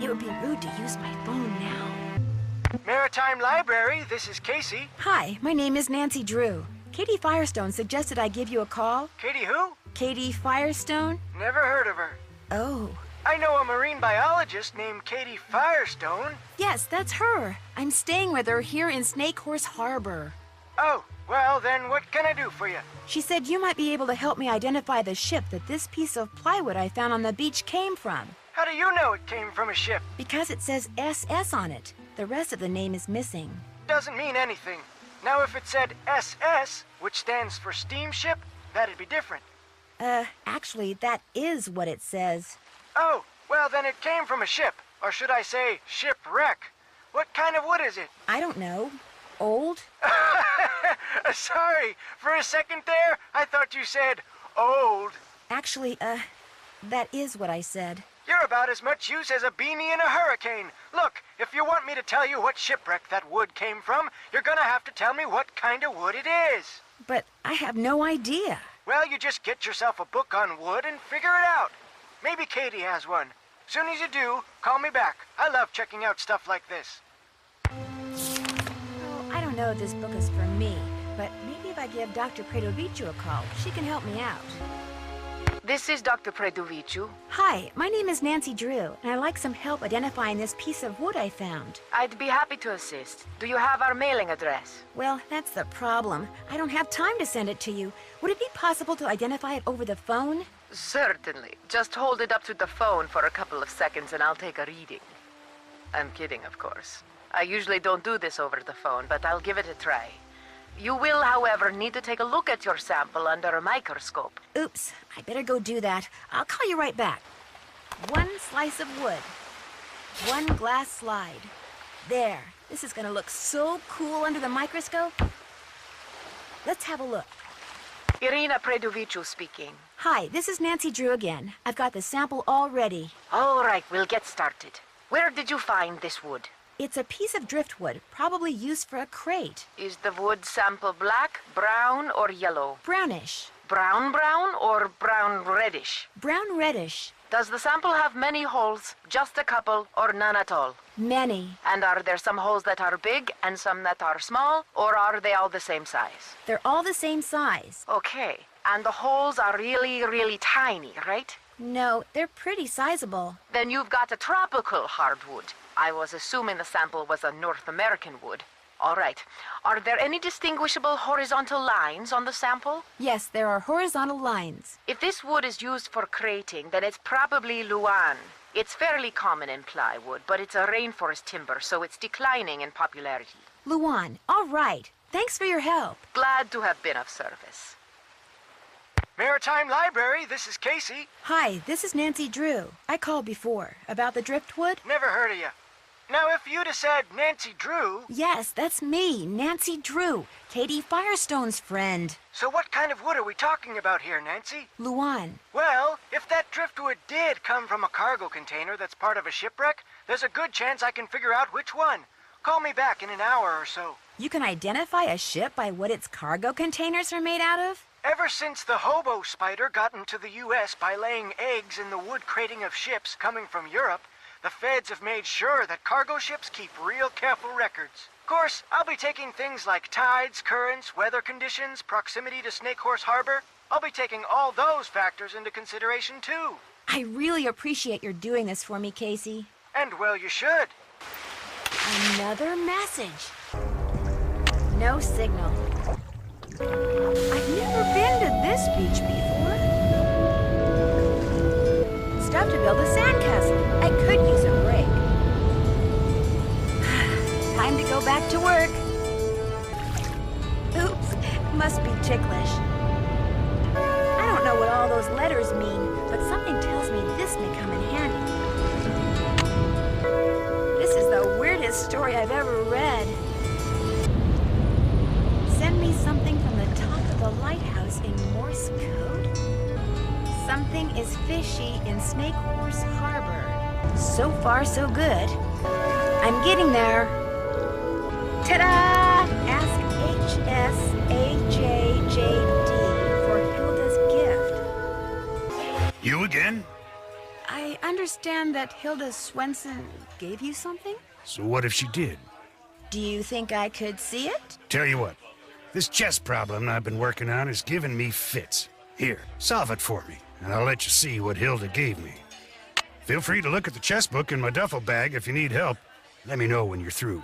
It would be rude to use my phone now. Maritime Library, this is Casey. Hi, my name is Nancy Drew. Katie Firestone suggested I give you a call. Katie who? Katie Firestone? Never heard of her. Oh. I know a marine biologist named Katie Firestone. Yes, that's her. I'm staying with her here in Snake Horse Harbor. Oh, well then what can I do for you? She said you might be able to help me identify the ship that this piece of plywood I found on the beach came from. How do you know it came from a ship? Because it says SS on it. The rest of the name is missing. Doesn't mean anything. Now if it said SS, which stands for steamship, that'd be different. Actually, that is what it says. Oh, well then it came from a ship. Or should I say, shipwreck. What kind of wood is it? I don't know. Old? Sorry, for a second there, I thought you said old. Actually, that is what I said. You're about as much use as a beanie in a hurricane. Look, if you want me to tell you what shipwreck that wood came from, you're gonna have to tell me what kind of wood it is. But I have no idea. Well, you just get yourself a book on wood and figure it out. Maybe Katie has one. Soon as you do, call me back. I love checking out stuff like this. Well, I don't know if this book is for me, but maybe if I give Dr. Predoviciu a call, she can help me out. This is Dr. Predoviciu. Hi, my name is Nancy Drew, and I'd like some help identifying this piece of wood I found. I'd be happy to assist. Do you have our mailing address? Well, that's the problem. I don't have time to send it to you. Would it be possible to identify it over the phone? Certainly. Just hold it up to the phone for a couple of seconds and I'll take a reading. I'm kidding, of course. I usually don't do this over the phone, but I'll give it a try. You will, however, need to take a look at your sample under a microscope. Oops, I better go do that. I'll call you right back. 1 slice of wood. 1 glass slide. There. This is gonna look so cool under the microscope. Let's have a look. Irina Predoviciu speaking. Hi, this is Nancy Drew again. I've got the sample all ready. All right, we'll get started. Where did you find this wood? It's a piece of driftwood, probably used for a crate. Is the wood sample black, brown, or yellow? Brownish. Brown or brown reddish? Brown reddish. Does the sample have many holes, just a couple, or none at all? Many. And are there some holes that are big and some that are small, or are they all the same size? They're all the same size. Okay, and the holes are really, really tiny, right? No, they're pretty sizable. Then you've got a tropical hardwood. I was assuming the sample was a North American wood. All right. Are there any distinguishable horizontal lines on the sample? Yes, there are horizontal lines. If this wood is used for crating, then it's probably Luan. It's fairly common in plywood, but it's a rainforest timber, so it's declining in popularity. Luan, all right. Thanks for your help. Glad to have been of service. Maritime Library, this is Casey. Hi, this is Nancy Drew. I called before. About the driftwood? Never heard of you. Now, if you'd have said Nancy Drew... Yes, that's me, Nancy Drew, Katie Firestone's friend. So what kind of wood are we talking about here, Nancy? Luan. Well, if that driftwood did come from a cargo container that's part of a shipwreck, there's a good chance I can figure out which one. Call me back in an hour or so. You can identify a ship by what its cargo containers are made out of? Ever since the hobo spider got into the U.S. by laying eggs in the wood crating of ships coming from Europe, the feds have made sure that cargo ships keep real careful records. Of course, I'll be taking things like tides, currents, weather conditions, proximity to Snake Horse Harbor. I'll be taking all those factors into consideration, too. I really appreciate your doing this for me, Casey. And well, you should. Another message. No signal. I've never been to this beach before. Stuff to build a sandcastle. I could use a break. Time to go back to work. Oops, must be ticklish. I don't know what all those letters mean, but something tells me this may come in handy. This is the weirdest story I've ever read. Send me something from the top of the lighthouse in Morse code? Something is fishy in Snake Horse Harbor. So far, so good. I'm getting there. Ta-da! Ask HSAJJD for Hilda's gift. You again? I understand that Hilda Swenson gave you something? So what if she did? Do you think I could see it? Tell you what, this chess problem I've been working on is giving me fits. Here, solve it for me, and I'll let you see what Hilda gave me. Feel free to look at the chess book in my duffel bag if you need help. Let me know when you're through.